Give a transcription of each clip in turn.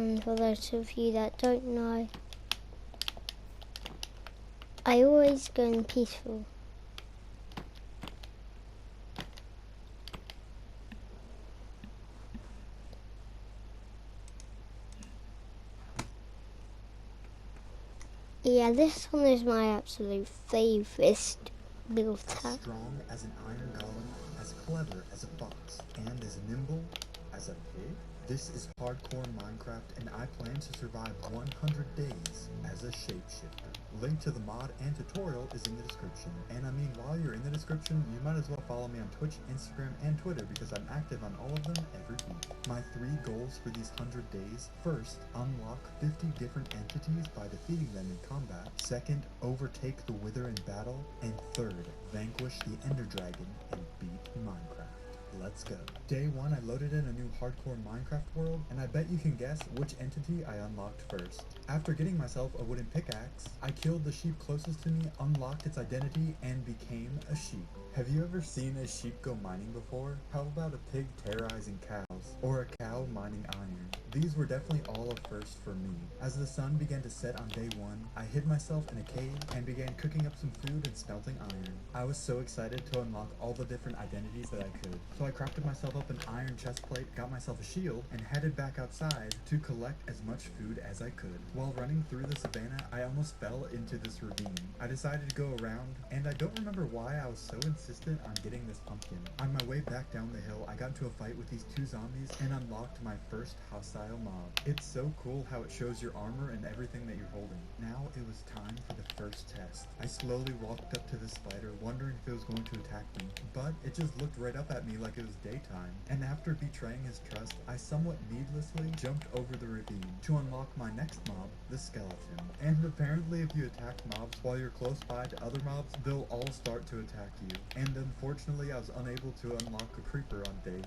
And for those of you that don't know, I always go in peaceful. Yeah, this one is my absolute favourite build As strong as an iron golem, as clever as a fox, and as nimble as a pig? This is hardcore Minecraft, and I plan to survive 100 days as a shapeshifter. Link to the mod and tutorial is in the description. And I mean, while you're in the description, you might as well follow me on Twitch, Instagram, and Twitter because I'm active on all of them every week. My 3 goals for these 100 days: first, unlock 50 different entities by defeating them in combat. Second, overtake the Wither in battle. And third, vanquish the Ender Dragon and beat Minecraft. Let's go. Day 1, I loaded in a new hardcore Minecraft world, and I bet you can guess which entity I unlocked first. After getting myself a wooden pickaxe, I killed the sheep closest to me, unlocked its identity, and became a sheep. Have you ever seen a sheep go mining before? How about a pig terrorizing cows? Or a cow mining iron? These were definitely all a first for me. As the sun began to set on day 1, I hid myself in a cave and began cooking up some food and smelting iron. I was so excited to unlock all the different identities that I could. So I crafted myself up an iron chest plate, got myself a shield, and headed back outside to collect as much food as I could. While running through the savannah, I almost fell into this ravine. I decided to go around, and I don't remember why I was so insistent on getting this pumpkin. On my way back down the hill, I got into a fight with these 2 zombies and unlocked my first hostile mob. It's so cool how it shows your armor and everything that you're holding. Now it was time for the first test. I slowly walked up to the spider, wondering if it was going to attack me, but it just looked right up at me like it was daytime. And after betraying his trust, I somewhat needlessly jumped over the ravine to unlock my next mob, the skeleton. And apparently if you attack mobs while you're close by to other mobs, they'll all start to attack you. And unfortunately, I was unable to unlock a creeper on day 1.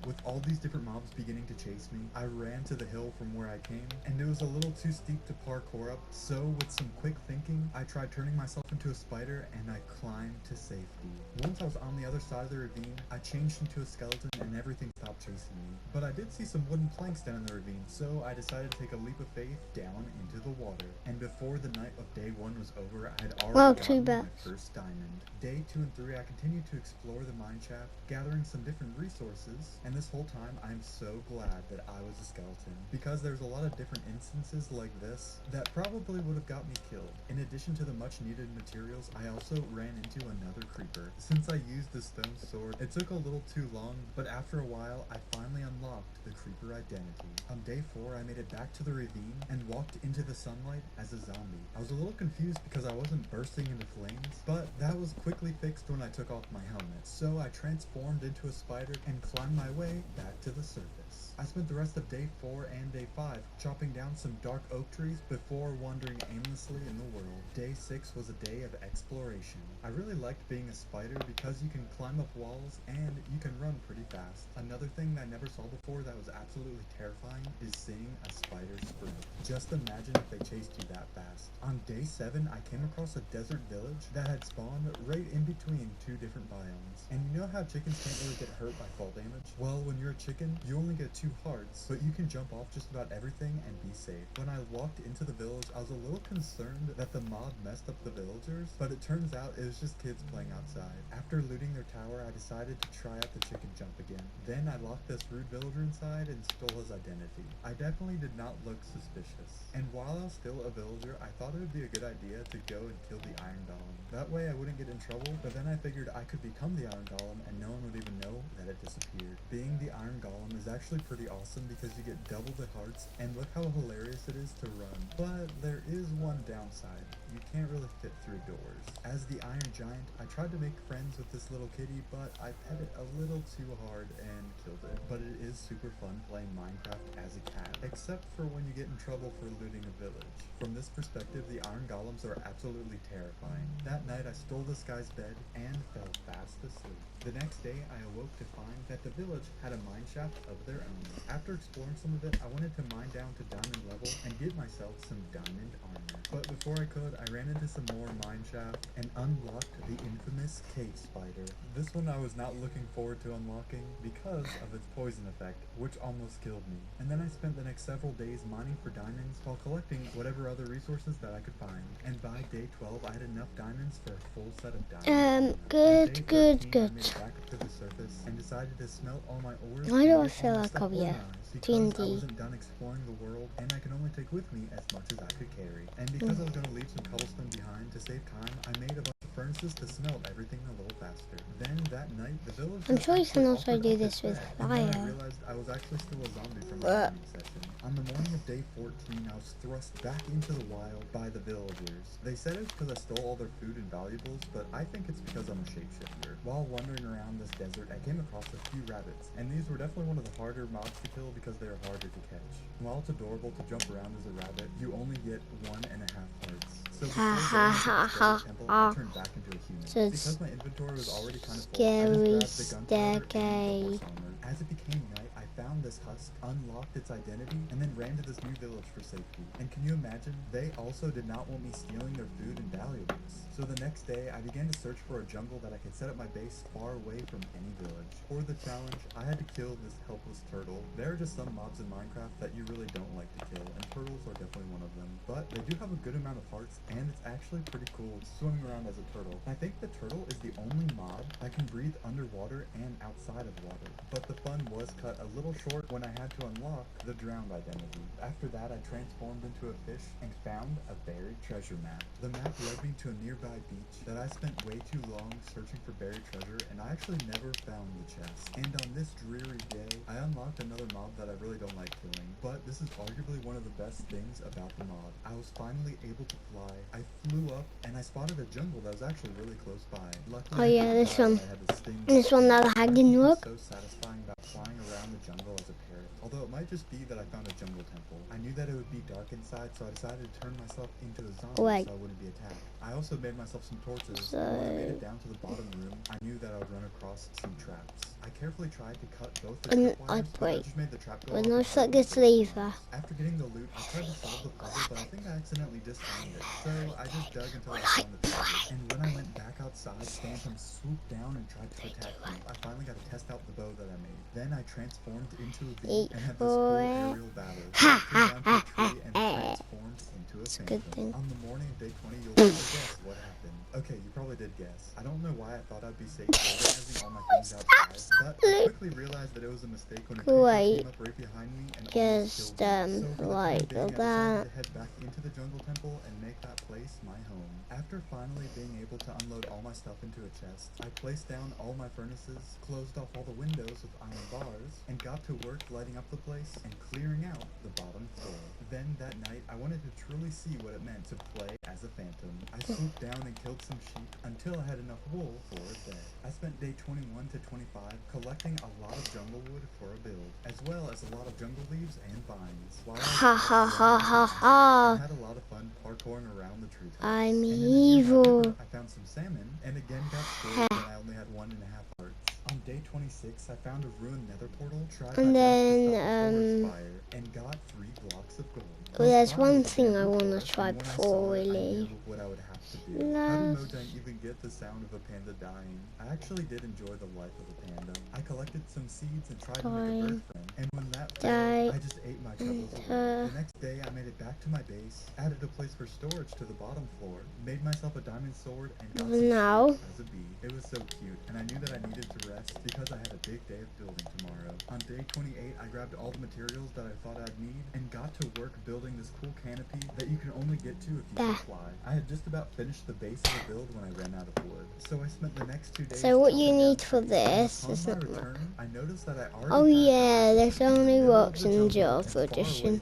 With all these different mobs beginning to chase me, I ran to the hill from where I came, and it was a little too steep to parkour up, so with some quick thinking, I tried turning myself into a spider and I climbed to safety. Once I was on the other side of the ravine, I changed into a skeleton and everything stopped chasing me. But I did see some wooden planks down in the ravine, so I decided to take a leap of faith down into the water. And before the night of day 1 was over, I had already gotten my first diamond. Day 2 and 3, I continued to explore the mine shaft, gathering some different resources, and this whole time I am so glad that I was a skeleton, because there's a lot of different instances like this that probably would have got me killed. In addition to the much needed materials, I also ran into another creeper. Since I used the stone sword, it took a little too long, but after a while I finally unlocked the creeper identity. On day 4, I made it back to the ravine and walked into the sunlight as a zombie. I was a little confused because I wasn't bursting into flames, but that was quickly fixed when I took off my helmet. So I transformed into a spider and climbed my way back to the surface. I spent the rest of day 4 and day 5 chopping down some dark oak trees before wandering aimlessly in the world. Day 6 was a day of exploration. I really liked being a spider because you can climb up walls and you can run pretty fast. Another thing that I never saw before that was absolutely terrifying is seeing a spider sprint. Just imagine if they chased you that fast. On day 7, I came across a desert village that had spawned right in between 2 different biomes. And you know how chickens can't really get hurt by fall damage? Well, when you're a chicken, you only get 2 hearts, but you can jump off just about everything and be safe. When I walked into the village, I was a little concerned that the mob messed up the villagers, but it turns out it was just kids playing outside. After looting their tower, I decided to try out the chicken jump again. Then I locked this rude villager inside and stole his identity. I definitely did not look suspicious. And while I was still a villager, I thought it would be a good idea to go and kill the Iron Golem. That way I wouldn't get in trouble, but then I figured I could become the Iron Golem and no one would even know that it disappeared. Being the Iron Golem is actually pretty awesome because you get double the hearts, and look how hilarious it is to run. But there is one downside. You can't really fit through doors. As the Iron Giant, I tried to make friends with this little kitty, but I pet it a little too hard and killed it. But it is super fun playing Minecraft as a cat, except for when you get in trouble terrible for looting a village. From this perspective, the iron golems are absolutely terrifying. That night, I stole this guy's bed and fell fast asleep. The next day, I awoke to find that the village had a mine shaft of their own. After exploring some of it, I wanted to mine down to diamond level and get myself some diamond armor. But before I could, I ran into some more mine shaft and unlocked the infamous cave spider. This one I was not looking forward to unlocking because of its poison effect, which almost killed me. And then I spent the next several days mining for diamonds while collecting whatever other resources that I could find. And by day 12, I had enough diamonds for a full set of diamonds. Good. I made it back up to the surface and decided to smelt all my ores Why and do I get feel all my like stuff I'll be a organized because I TNT? wasn't done exploring the world and I could only take with me as much as I could carry. And because I was going to leave some cobblestone behind to save time, I made a bunch of furnaces to smelt everything a little faster. Then that night, the village I'm sure you can also do this with and then I fire. realized I was actually still a zombie from the mining session. On the morning of day 14, I was thrust back into the wild by the villagers. They said it's because I stole all their food and valuables, but I think it's because I'm a shapeshifter. While wandering around this desert, I came across a few rabbits, and these were definitely one of the harder mobs to kill because they are harder to catch. While it's adorable to jump around as a rabbit, you only get 1.5 hearts. So before going into the scary temple, I turned back into a human. So it's Because my inventory was already kind of full, scary I just grabbed the gunpowder and the staircase. horse armor. As it became night, I found this husk, unlocked its identity, and then ran to this new village for safety. And can you imagine? They also did not want me stealing their food and valuables. So the next day, I began to search for a jungle that I could set up my base far away from any village. For the challenge, I had to kill this helpless turtle. There are just some mobs in Minecraft that you really don't like to kill, and turtles are definitely one of them. But they do have a good amount of hearts, and it's actually pretty cool swimming around as a turtle. I think the turtle is the only mob that can breathe underwater and outside of water. But the fun was cut a little short when I had to unlock the drowned identity. After that, I transformed into a fish and found a buried treasure map. The map led me to a nearby beach that I spent way too long searching for buried treasure, and I actually never found the chest. And on this dreary day, I unlocked another mob that I really don't like killing, but this is arguably one of the best things about the mod. I was finally able to fly. I flew up and I spotted a jungle that was actually really close by. Luckily, Oh yeah, this one. I had to sting This one that I didn't look. so satisfying about flying around the jungle as a parrot. Although it might just be that I found a jungle temple. I knew that it would be dark inside, so I decided to turn myself into a zombie so I wouldn't be attacked. I also made myself some torches. When I made it down to the bottom room, I knew that I would run across some traps. I carefully tried to cut both the tripwires, but I just made the trap go off. No such good lever. After getting the loot, I tried to solve the puzzle, but I think I accidentally disarmed it. So I just dug until I found the treasure. And when I went back outside, Phantom swooped down and tried to attack me. I finally got to test out the bow that I made. Then I transformed into a bee and had this cool aerial battle. I flew down to a tree and transformed into a phantom. On the morning of day 20, you'll probably guess what happened. Okay, you probably did guess. I don't know why I thought I'd be safe organizing all my things outside, but I quickly realized that it was a mistake when a creeper came up right behind me and almost killed me. So for the time being, I decided to head back into the jungle temple and make that place my home. After finally being able to unload all my stuff into a chest, I placed down all my furnaces, closed off all the windows with iron bars, and got to work lighting up the place and clearing out the bottom floor. Then that night, I wanted to truly see what it meant to play as a phantom. I swooped down and killed some sheep until I had enough wool for a bed. I spent day 21 to 25 collecting a lot of jungle wood for a build, as well as a lot of jungle leaves and vines. While I had a lot of fun parkouring around the treetops. I'm and evil. I found some salmon and again got scared when I only had 1.5 hearts. On day 26, I found a ruined nether portal, tried And my then, best to stop the forest fire, and got 3 blocks of gold. Well, there's Finally, one the thing I bamboo want to forest, try and when I before saw we it, I leave. knew what I would have to do. How did Mojang even get the sound of a panda dying? I actually did enjoy the life of a panda. I collected some seeds and tried to make a bird friend, and when that failed, I just ate my troubles away. The next day, I made it back to my base, added a place for storage to the bottom floor, made myself a diamond sword, and got some Now. as a bee. It was so cute, and I knew that I needed to rest because I had a big day of building tomorrow. On day 28, I grabbed all the materials that I thought I'd need and got to work building this cool canopy that you can only get to if you can fly. I had just about finished the base of the build when I ran out of wood, so I spent the next 2 days. So what you need for this is not much. I noticed that I already Oh yeah, there's only rocks in Java edition.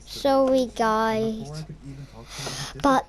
Sorry guys, but